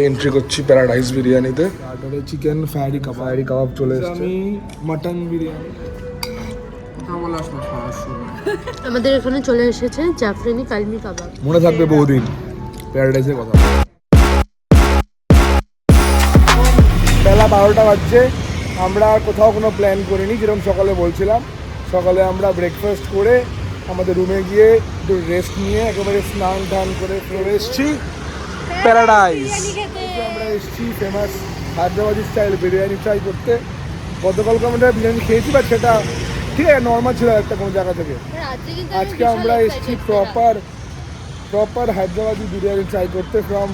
Entry করছি paradise বিরিয়ানিতে। স্টার্টারে chicken fried কাবাব চলে এসেছে। আমি মাটন বিরিয়ানি আমাদের এখানে চলে এসেছে জাফরানি কালমি কাবাব। মনে থাকবে বহুদিন প্যারাডাইসের কথা। বেলা 12টা বাজছে, আমরা কোথাও কোনো প্ল্যান করিনি, যেরকম সকালে বলছিলাম। সকালে আমরা ব্রেকফাস্ট করে আমাদের রুমে গিয়ে একটু রেস্ট নিয়ে একেবারে স্নান টান করে ফিরে এসেছি প্যারাডাইস। আমরা এসেছি famous Hyderabadi style biryani try করতে। গতকালকে আমরা বিরিয়ানি খেয়েছি, বাট সেটা ঠিক আছে নর্মাল ছিল একটা কোনো জায়গা থেকে। আজকে আমরা এসেছি প্রপার হায়দ্রাবাদি বিরিয়ানি ট্রাই করতে ফ্রম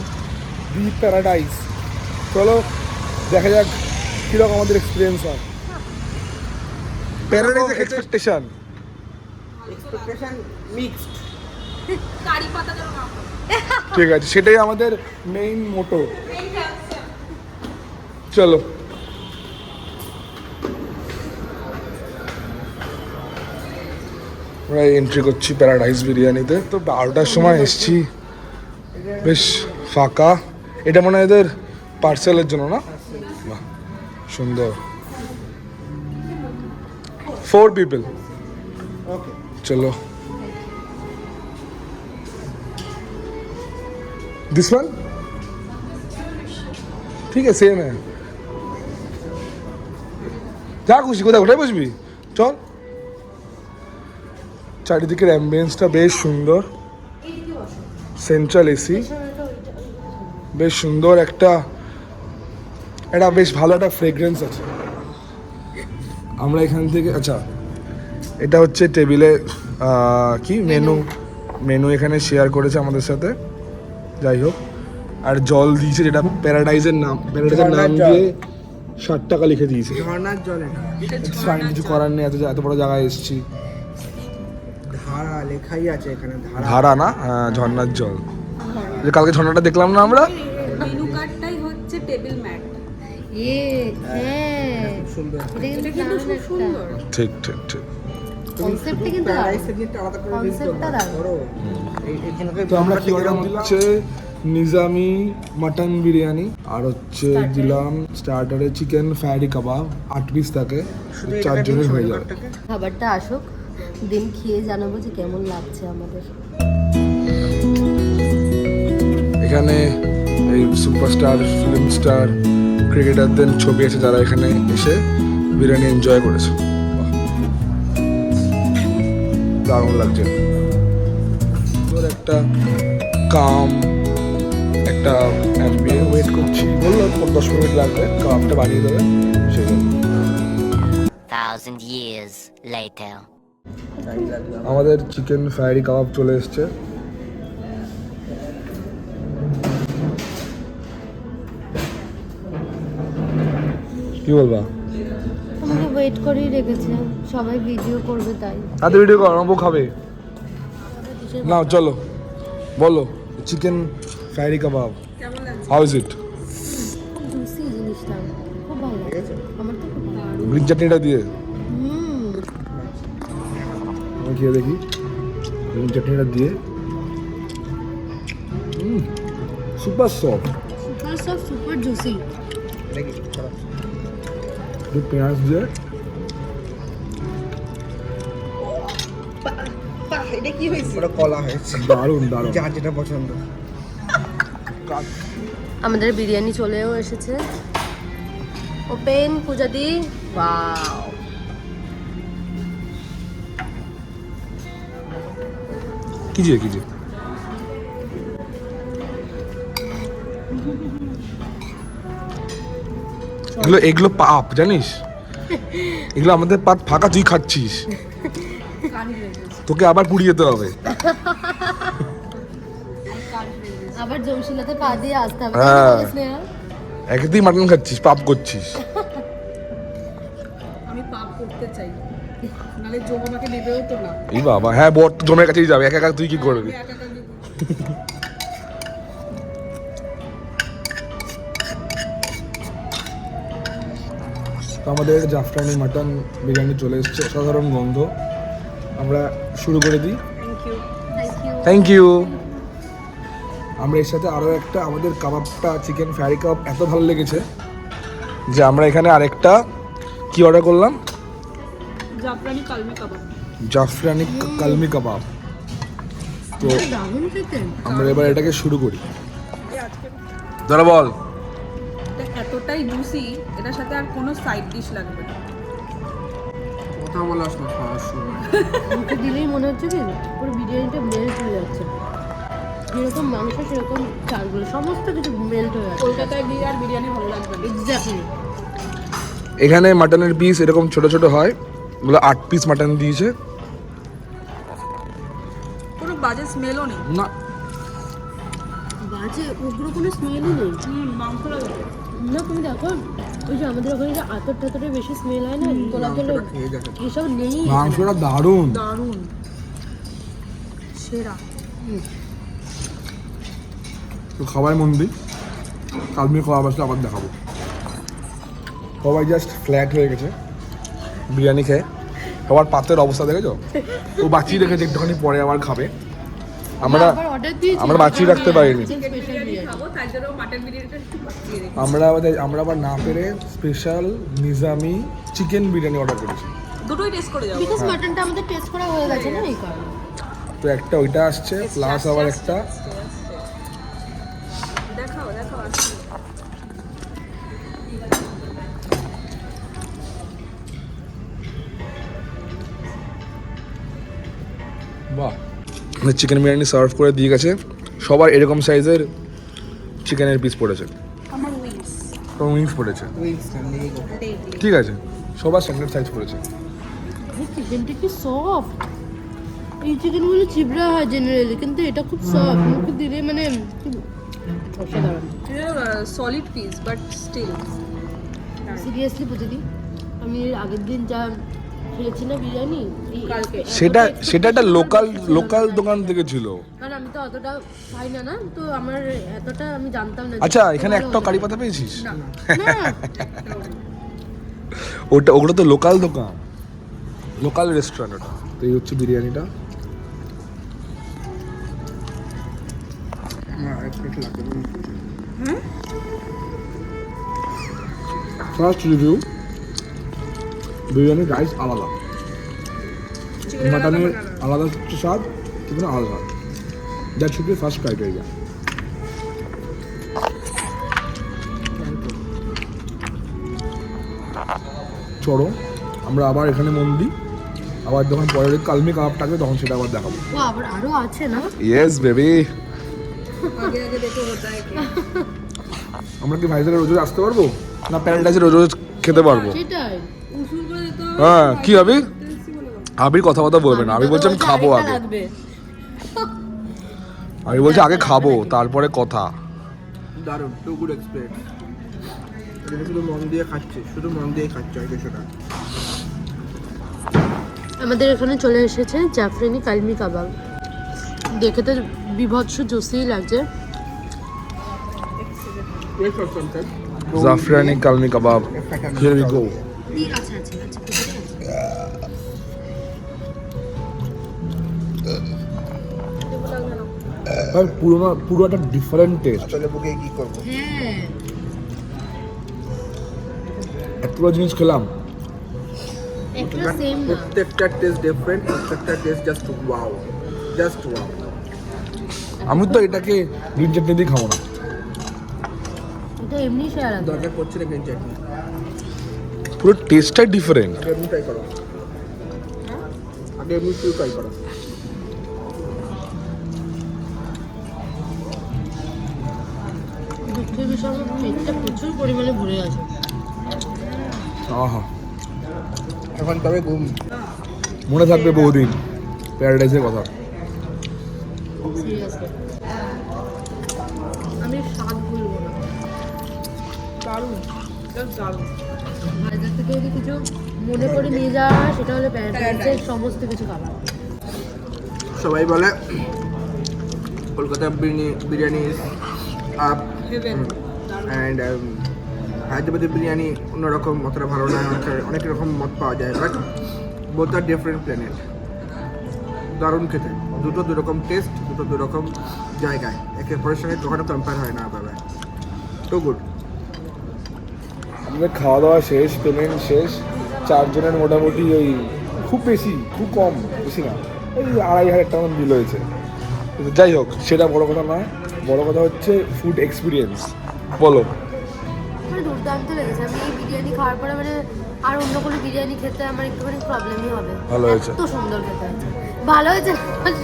দি প্যারাডাইস। চলো দেখা যাক কীরকম আমাদের এক্সপিরিয়েন্স হয়। প্যারাডাইস এক্সপেকটেশন মিক্সড ঠিক আছে, সেটাই আমাদের মেইন মোটো। চলো আমরা এন্ট্রি করছি প্যারাডাইস বিরিয়ানিতে। তো 12টার সময় এসছি, বেশ ফাঁকা। এটা মনে হয় এদের পার্সেলের জন্য না? বাহ সুন্দর। 4 people। चलो दिस वन ठीक है, सेम है। যা খুশি কোথায় ওঠাই বসবি, চল। চারিদিকের অ্যাম্বিয়েন্সটা বেশ সুন্দর, সেন্ট্রাল এসি, বেশ সুন্দর। একটা বেশ ভালো একটা ফ্রেগ্রেন্স আছে। আমরা এখান থেকে আচ্ছা, এটা হচ্ছে টেবিলে কি মেনু এখানে শেয়ার করেছে আমাদের সাথে। যাই হোক, আর জল দিয়েছে, যেটা প্যারাডাইজের নাম দিয়ে 60 টাকা লিখে দিয়েছে। ঝর্ণার জল এটা কিছু করার নেই, এত বড় জায়গায় এসেছি। ধারা লেখাই আছে এখানে, ধারা না, ঝর্ণার জল। যে কালকে ঝর্ণাটা দেখলাম না আমরা, মেনু কার্ডটাই হচ্ছে টেবিল ম্যাট। হ্যাঁ সুন্দর। এটা কিন্তু খুব সুন্দর। ঠিক ঠিক ঠিক। কনসেপ্টটা কিন্তু কনসেপ্টটা দারুণ। তো আমরা কি অর্ডার দিচ্ছে নিজামি মাটন বিরিয়ানি, আর হচ্ছে দিলাম স্টার্টারে চিকেন ফ্রাইডি কাবাব। 8 পিস থাকে, 4 জনের হয়ে যাবে। খাবারটা আসুক, দিন খেয়ে জানাবো যে কেমন লাগছে আমাদের। এখানে এই সুপারস্টার, ফিল্ম স্টার, ক্রিকেটারদের ছবি আছে, যারা এখানে এসে বিরিয়ানি এনজয় করেছে। দারুণ লাগছে। একটা কাম একটা অ্যাম্বিয়েন্স। ওয়েট করছি, বললো 10 মিনিট লাগবে, কাবাবটা বানিয়ে দেবে সেই জন্য। 1,000 years later. আমাদের চিকেন ফ্রাইডি কাবাব চলে এসছে। কি বলবা? আমাকে ওয়েট করেই রেখেছে, সবাই ভিডিও করবে তাই। তাতে ভিডিও কর, আমার বউ খাবে। নাও চলো বলো, চিকেন ফ্রাইডি কাবাব হাউ ইজ ইট? জুসি জিনিসটা খুব ভালো লাগছে আমার তো, খুব ভালো। গ্রিন চাটনিটা দিয়ে আমি খেয়ে দেখি। গ্রিন চাটনিটা দিয়ে সুপার সফট, সুপার জুসি। পেঁয়াজ দিয়ে এটা কি হয়েছে? ওটা কলা হয়েছে। দারুণ দারুণ, যার যেটা পছন্দ। আমাদের বিরিয়ানি চলেও এসেছে। ওপেন পূজাদি, ওয়াও। कीजिए এগুলো পাপ জানিস, এগুলো আমাদের পাত ফাঁকা, তুই খাচ্ছিস, তোকে আবার পুড়িয়ে যেতে হবে। আবার জমশিলাতে পা দিয়ে আসতে হবে। হ্যাঁ, একদিন মাটন খাচ্ছিস, পাপ করছিস। আমি পাপ করতে চাই, নালে জম আমাকে নেবেও তো না। এই বাবা, হ্যাঁ বর তো জমের কাছেই যাবে, একা একা তুই কি করবি? তো আমাদের জাফরানি মাটন বিরিয়ানি চলে এসেছে, অসাধারণ গন্ধ। আমরা শুরু করে দিই। Thank you. Thank you. আমরা এর সাথে আরও একটা আমাদের কাবাবটা চিকেন ফ্রাই কাবাব এত ভালো লেগেছে যে আমরা এখানে আরেকটা কি অর্ডার করলাম, জাফরানি কালমি কাবাব। জাফরানি কালমি কাবাব। তো দারুণ খেতে। আমরা এবার এটাকে শুরু করি। দাঁড়া বল। এটা এতটাই জুসি, এটার সাথে আর কোনো সাইড ডিশ লাগবে না। কথা বলাস না খাওয়ার সময়। মুখে দিলেই মনে হচ্ছে কি পুরো বিরিয়ানিটা মেল্ট হয়ে যাচ্ছে। যেরকম মাংস সেরকম চালগুলো সমস্ত কিছু মেল্ট হয়ে যাচ্ছে। কলকাতায় গিয়ে আর বিরিয়ানি ভালো লাগবে না। এক্স্যাক্টলি। এখানে মাটনের পিস এরকম ছোট ছোট হয়, ওগুলো 8 পিস মাটন দিয়েছে। কোনো বাজে স্মেলও নেই। না বাজে উগ্র কোনো স্মেলই নেই। মাংস লাগে না তুমি দেখো ওই যে আমাদের ওখানে যে আতর টাতরে বেশি স্মেল হয় না, তোলা তোলে মাংসটা খেয়ে দেখো। এসব নেই। মাংসটা দারুণ। দারুণ, সেরা। তো খাবার মন দিই, কালমি খাওয়া আসলে আবার দেখাবো। সবাই জাস্ট ফ্ল্যাট হয়ে গেছে বিরিয়ানি খেয়ে। সবার পাতের অবস্থা দেখেছো, ও বাঁচিয়ে রেখেছে একটুখানি পরে আবার খাবে। আমরা অর্ডার দিয়েছি, আমরা বাঁচিয়ে রাখতে পারিনি। স্পেশাল বিরিয়ানি। খাবো তাই জন্য মাটন বিরিয়ানিটা একটু বাঁচিয়ে রেখে। আমরা আবার না পেরে special Nizami chicken biryani order করেছি। দুটোই টেস্ট করে যাবো। বিকজ মাটনটা আমাদের টেস্ট করা হয়ে গেছে না এই কারণে। তো একটা ওইটা আসছে, প্লাস আবার একটা দেখাও দেখাও আসছে। বাহ, চিকেন বিরিয়ানি সার্ভ করে দিয়ে গেছে। সবার এরকম সাইজের চিকেনের পিস পড়েছে, আমার উইংস উইংস পড়েছে। উইংস না লেগ। ঠিক আছে, সবার স্ট্যান্ডার্ড সাইজ পড়েছে। চিকেনটা কি সফট। এই চিকেনগুলো চিবড়া হয় জেনারেলি, কিন্তু এটা খুব সফট। মুখে দিলে মানে অসাধারণ। Solid piece but still. Seriously প্রতিদিন আমি এর আগের দিন যা খেয়েছি না বিরিয়ানি, কালকে। সেটা একটা লোকাল দোকান থেকে ছিল। কারণ আমি তো অতটা খাই না, না তো আমার এতটা আমি জানতাম না। আচ্ছা, এখানে একটা কারি পাতা পেয়েছিস? না ওগুলো তো লোকাল দোকান, লোকাল রেস্টুরেন্ট ওটা। তো এই হচ্ছে বিরিয়ানিটা। ফার্স্ট রিভিউ, বিরিয়ানির রাইস আলাদা, মাটনের আলাদা স্বাদ, চিকেনের আলাদা স্বাদ। That should be first criteria. চলো আমরা আবার এখানে মন দিই, আবার যখন পরের কালমি কাবাব থাকবে তখন সেটা আবার দেখাবো। ও আবার আরো আছে না? Yes baby. আগে আগে দেখো হতা है क्या। আমরা কি ভাইজাকে রোজ রোজ আসতে পারবো, না প্যারাডাইজে রোজ রোজ খেতে পারবো? সেটাই। উসুল করে দিতে হবে। হ্যাঁ, কি আবির? আবির কথা বলবে না, আমি বলছি আমি খাবো আগে। আমি বলছি আগে খাবো তারপরে কথা। দারুণ, টু গুড এক্সপিরিয়েন্স। এটা শুধু মন দিয়ে খাচ্ছে, শুধু মন দিয়ে খাচ্ছে আর কিছু না। আমাদের এখানে চলে এসেছে জাফরানি কালমি কাবাব। দেখে তো বিভৎস জুসি লাগছে। জাফরানি কালমি কাবাব, হিয়ার উই গো। আচ্ছা আচ্ছা আচ্ছা। আর পুরো একটা ডিফারেন্ট টেস্ট। আসলে বুকে কি করবো? হ্যাঁ, এতগুলো জিনিস খেলাম, একটা সেম না। প্রত্যেকটা টেস্ট ডিফারেন্ট, প্রত্যেকটা test just wow, just wow. আমি তো এটাকে গ্রিন চাটনি দিয়ে খাবো না। এটা এমনি শেয়ার আছে। দরকার পড়ছে না গ্রিন চাটনি। পুরো টেস্টটাই ডিফারেন্ট। আগে এমনি ট্রাই করো, আগে এমনি ট্রাই করো। দুঃখের বিষয় আমার পেটটা প্রচুর পরিমাণে ভরে গেছে। আহা, এখন তবে ঘুম। মনে থাকবে বহুদিন প্যারাডাইসের কথা। সিরিয়াসলি আমি স্বাদ ভুলবো না। দারুণ, জাস্ট দারুণ। বাজার থেকে যদি কিছু মনে করে নিয়ে যাওয়া হয় সেটা হলো প্যারাডাইসের সমস্ত কিছু খাবার। সবাই বলে Kolkata biryani of heaven. And হায়দ্রাবাদের বিরিয়ানি অন্যরকম, অতটা ভালো না, অনেক রকম মত পাওয়া যায়, but both are different planet. দারুণ খেতে, দুটো দুরকম টেস্ট, দুটো দুরকম জায়গায়, একে অপরের সঙ্গে কখনো কম্পেয়ার হয় না পাবে। তো গুড। আমাদের খাওয়া দাওয়া শেষ, পেমেন্ট শেষ, 4 জনের মোটামুটি ওই খুব বেশি, খুব কম, বেশি না, এই 2,500 টাকা বিল হয়েছে। কিন্তু যাই হোক, সেটা বড় কথা নয়, বড় কথা হচ্ছে ফুড এক্সপিরিয়েন্স। বলো। মানে দুর্দান্ত লেগেছে। আমি এই বিরিয়ানি খাওয়ার পরে মানে আর অন্য কোনো বিরিয়ানি খেতে আমার একটুখানি প্রবলেমই হবে। ভালো হয়েছে। এত সুন্দর খেতে হয়েছে, ভালো হয়েছে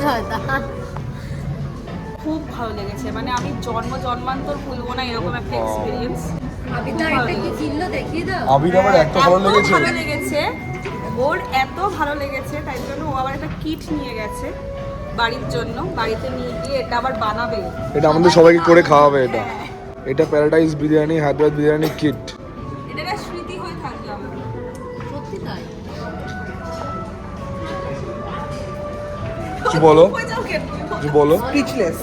শয়তান। খুব ভালো লেগেছে, মানে আমি জন্মান্তর ভুলবো না এরকম একটা এক্সপিরিয়েন্স। দেখিয়ে দাও। আবির আবার এত ভালো লেগেছে, ভালো লেগেছে ওর, এত ভালো লেগেছে তাই জন্য ও আবার একটা কিট নিয়ে গেছে বাড়ির জন্য, বাড়িতে নিয়ে গিয়ে এটা আবার বানাবে। এটা আমাদের সবাইকে করে খাওয়াবে। এটা প্যারাডাইস বিরিয়ানি, হায়দ্রাবাদ বিরিয়ানি কিট। এটা একটা স্মৃতি হয়ে থাকবে আমার। সত্যি তাই। কিছু বলো, হয়ে যাও কেন? কিছু বলো। Speechless,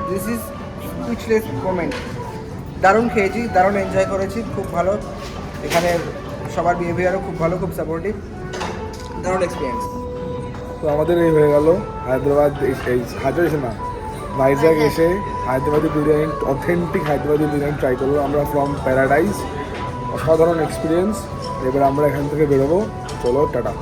this is speechless moment. দারুণ খেয়েছি, দারুণ এনজয় করেছি, খুব ভালো। এখানে সবার বিহেভিয়ারও খুব ভালো, খুব সাপোর্টিভ, দারুণ এক্সপিরিয়েন্স। তো আমাদের এই হয়ে গেল হায়দ্রাবাদ, হায়দ্রাবাদ না, ভাইজ্যাগ এসে হায়দ্রাবাদি বিরিয়ানি, অথেন্টিক হায়দ্রাবাদি বিরিয়ানি ট্রাই করবো আমরা ফ্রম প্যারাডাইস। অসাধারণ এক্সপিরিয়েন্স। এবার আমরা এখান থেকে বেরোবো, চলো টাটা।